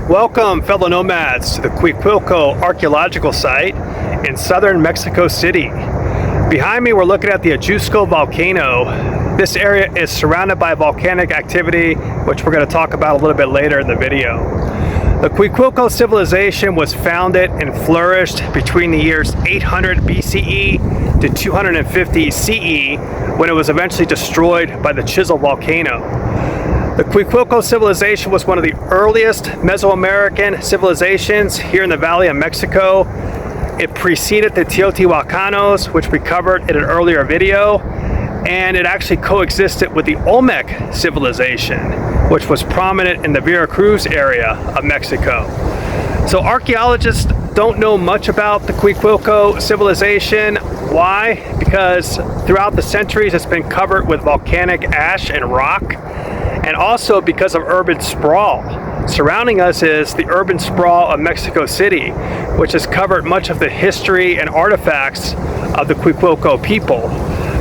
Welcome, fellow nomads, to the Cuicuilco Archaeological Site in southern Mexico City. Behind me, we're looking at the Xitle volcano. This area is surrounded by volcanic activity, which we're going to talk about a little bit later in the video. The Cuicuilco civilization was founded and flourished between the years 800 BCE to 250 CE, when it was eventually destroyed by the Xitle volcano. The Cuicuilco civilization was one of the earliest Mesoamerican civilizations here in the Valley of Mexico. It preceded the Teotihuacanos, which we covered in an earlier video, and it actually coexisted with the Olmec civilization, which was prominent in the Veracruz area of Mexico. So archaeologists don't know much about the Cuicuilco civilization. Why? Because throughout the centuries it's been covered with volcanic ash and rock, and also because of urban sprawl. Surrounding us is the urban sprawl of Mexico City, which has covered much of the history and artifacts of the Cuicuilco people.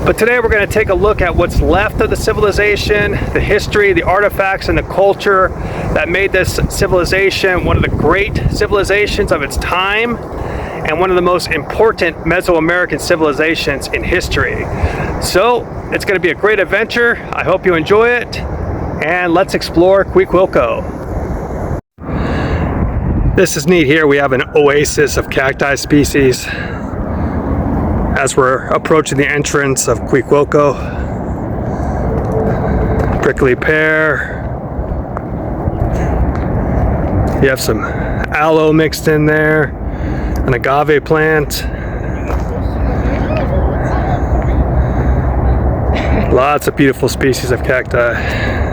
But today we're going to take a look at what's left of the civilization, the history, the artifacts, and the culture that made this civilization one of the great civilizations of its time and one of the most important Mesoamerican civilizations in history. So it's going to be a great adventure. I hope you enjoy it, and let's explore Cuicuilco. This is neat here. We have an oasis of cacti species as we're approaching the entrance of Cuicuilco. Prickly pear. You have some aloe mixed in there, an agave plant. Lots of beautiful species of cacti.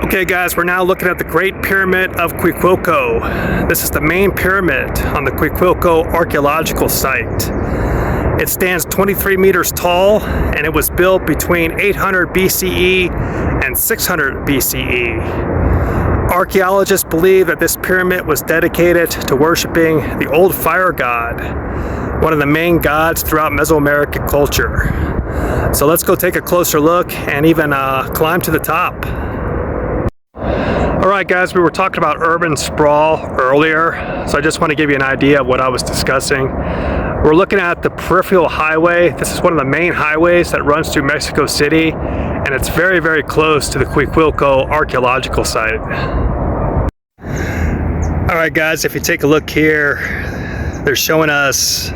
Okay guys, we're now looking at the Great Pyramid of Cuicuilco. This is the main pyramid on the Cuicuilco Archaeological Site. It stands 23 meters tall, and it was built between 800 BCE and 600 BCE. Archaeologists believe that this pyramid was dedicated to worshiping the old fire god, one of the main gods throughout Mesoamerican culture. So let's go take a closer look and even climb to the top. Alright guys, we were talking about urban sprawl earlier, so I just want to give you an idea of what I was discussing. We're looking at the peripheral highway. This is one of the main highways that runs through Mexico City, and it's very, very close to the Cuicuilco Archaeological Site. Alright guys, if you take a look here, they're showing us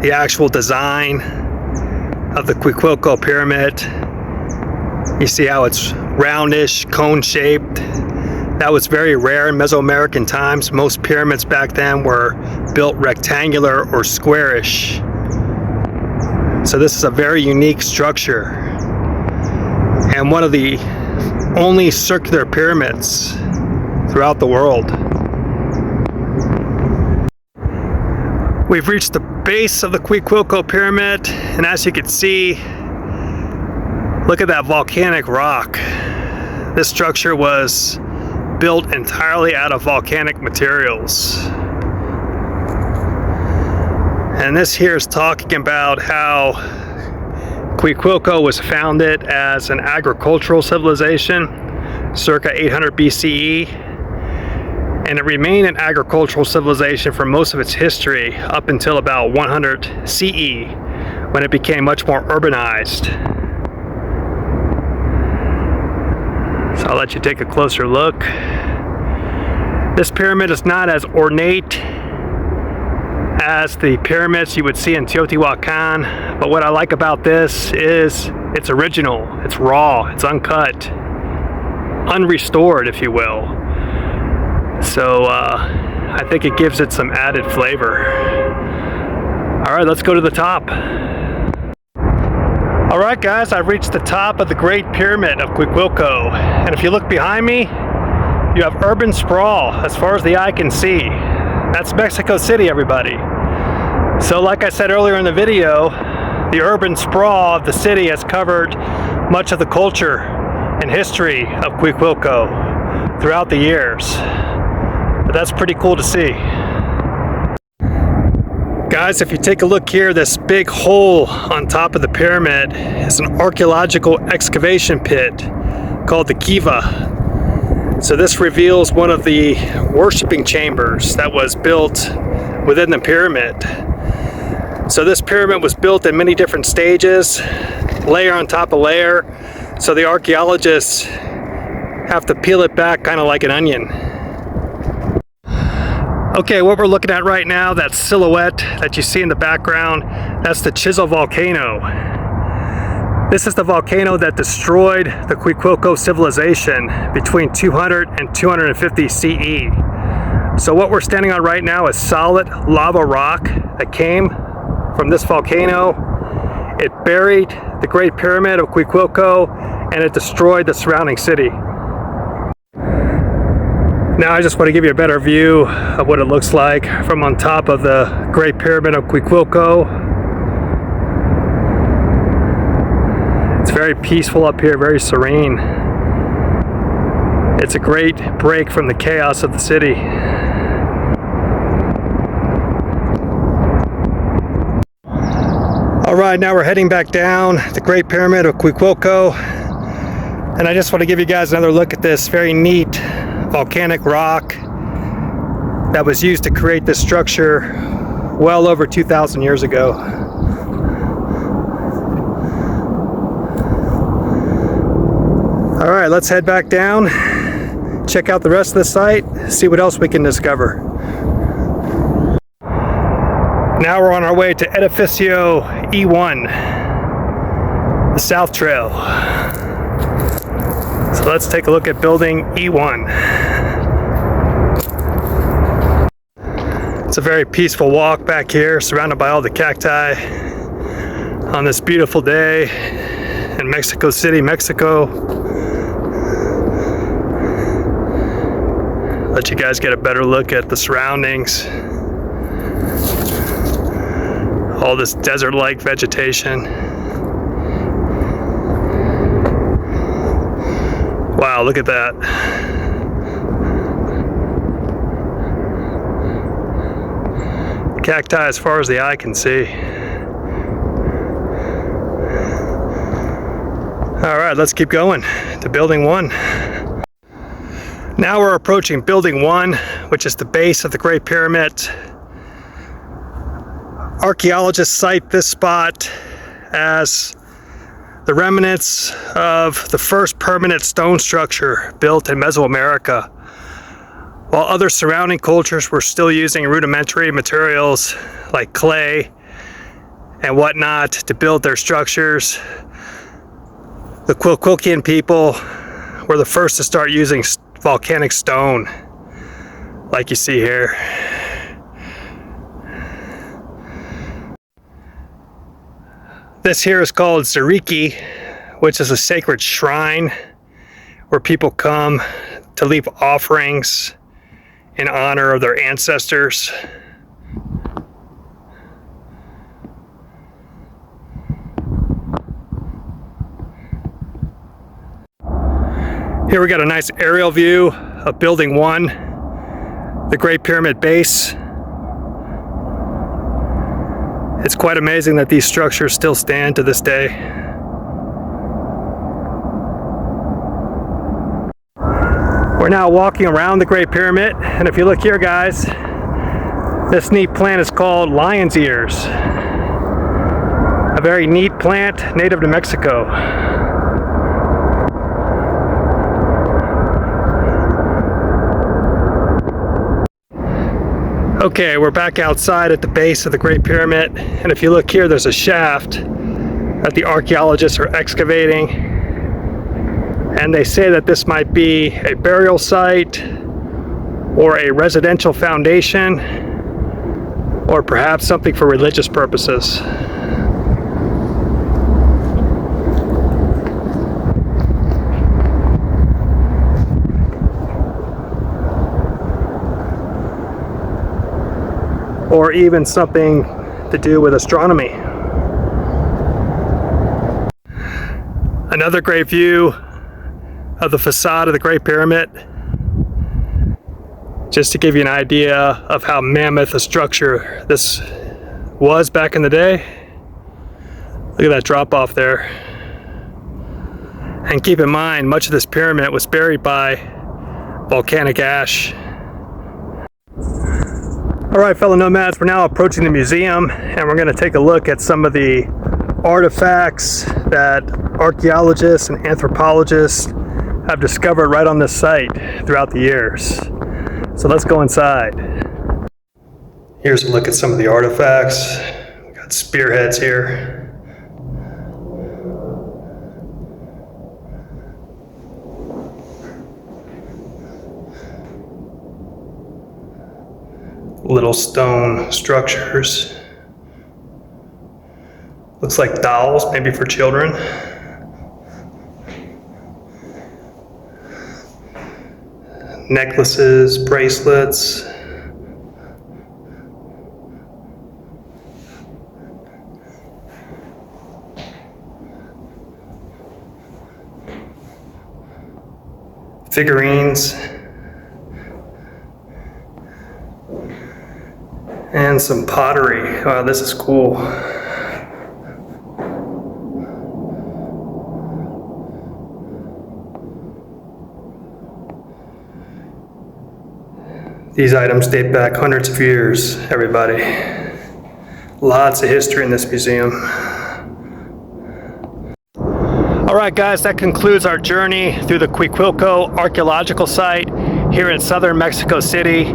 the actual design of the Cuicuilco pyramid. You see how it's roundish, cone-shaped. That was very rare in Mesoamerican times. Most pyramids back then were built rectangular or squarish. So this is a very unique structure, and one of the only circular pyramids throughout the world. We've reached the base of the Cuicuilco pyramid, and as you can see, look at that volcanic rock. This structure was built entirely out of volcanic materials. And this here is talking about how Cuicuilco was founded as an agricultural civilization circa 800 BCE, and it remained an agricultural civilization for most of its history up until about 100 CE, when it became much more urbanized. So I'll let you take a closer look. This pyramid is not as ornate as the pyramids you would see in Teotihuacan, but what I like about this is it's original, it's raw, it's uncut, unrestored, if you will. So I think it gives it some added flavor. All right, let's go to the top. Alright guys, I've reached the top of the Great Pyramid of Cuicuilco, and if you look behind me, you have urban sprawl as far as the eye can see. That's Mexico City, everybody. So like I said earlier in the video, the urban sprawl of the city has covered much of the culture and history of Cuicuilco throughout the years. But that's pretty cool to see. Guys, if you take a look here, this big hole on top of the pyramid is an archaeological excavation pit called the Kiva. So this reveals one of the worshiping chambers that was built within the pyramid. So this pyramid was built in many different stages, layer on top of layer. So the archaeologists have to peel it back kind of like an onion. Okay, what we're looking at right now, that silhouette that you see in the background, that's the Xitle volcano. This is the volcano that destroyed the Cuicuilco civilization between 200 and 250 CE. So what we're standing on right now is solid lava rock that came from this volcano. It buried the Great Pyramid of Cuicuilco and it destroyed the surrounding city. Now I just want to give you a better view of what it looks like from on top of the Great Pyramid of Cuicuilco. It's very peaceful up here, very serene. It's a great break from the chaos of the city. All right, now we're heading back down the Great Pyramid of Cuicuilco. And I just want to give you guys another look at this very neat volcanic rock that was used to create this structure well over 2,000 years ago. All right, let's head back down, check out the rest of the site, see what else we can discover. Now we're on our way to Edificio E1, the South Trail. So let's take a look at building E1. It's a very peaceful walk back here, surrounded by all the cacti on this beautiful day in Mexico City, Mexico. Let you guys get a better look at the surroundings. All this desert-like vegetation. Wow, look at that. Cacti as far as the eye can see. All right, let's keep going to building 1. Now we're approaching building 1, which is the base of the Great Pyramid. Archaeologists cite this spot as the remnants of the first permanent stone structure built in Mesoamerica, while other surrounding cultures were still using rudimentary materials like clay and whatnot to build their structures. The Cuicuilcan people were the first to start using volcanic stone, like you see here. This here is called Ziriki, which is a sacred shrine where people come to leave offerings in honor of their ancestors. Here we got a nice aerial view of building 1, the Great Pyramid base. It's quite amazing that these structures still stand to this day. We're now walking around the Great Pyramid, and if you look here, guys, this neat plant is called lion's ears. A very neat plant native to Mexico. Okay, we're back outside at the base of the Great Pyramid, and if you look here, there's a shaft that the archaeologists are excavating, and they say that this might be a burial site or a residential foundation or perhaps something for religious purposes. Or even something to do with astronomy. Another great view of the facade of the Great Pyramid, just to give you an idea of how mammoth a structure this was back in the day. Look at that drop off there. And keep in mind, much of this pyramid was buried by volcanic ash. All right, fellow nomads, we're now approaching the museum and we're going to take a look at some of the artifacts that archaeologists and anthropologists have discovered right on this site throughout the years. So let's go inside. Here's a look at some of the artifacts. We've got spearheads here. Little stone structures. Looks like dolls, maybe for children. Necklaces, bracelets. Figurines. And some pottery. Wow, this is cool. These items date back hundreds of years, everybody. Lots of history in this museum. All right, guys, that concludes our journey through the Cuicuilco Archaeological Site here in southern Mexico City.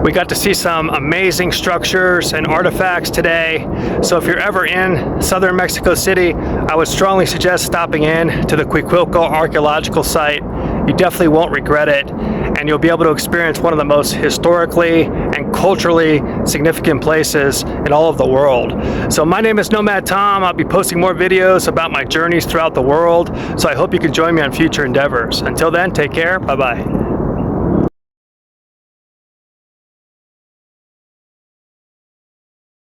We got to see some amazing structures and artifacts today. So if you're ever in southern Mexico City, I would strongly suggest stopping in to the Cuicuilco Archaeological Site. You definitely won't regret it, and you'll be able to experience one of the most historically and culturally significant places in all of the world. So my name is Nomad Tom. I'll be posting more videos about my journeys throughout the world, so I hope you can join me on future endeavors. Until then, take care. Bye-bye.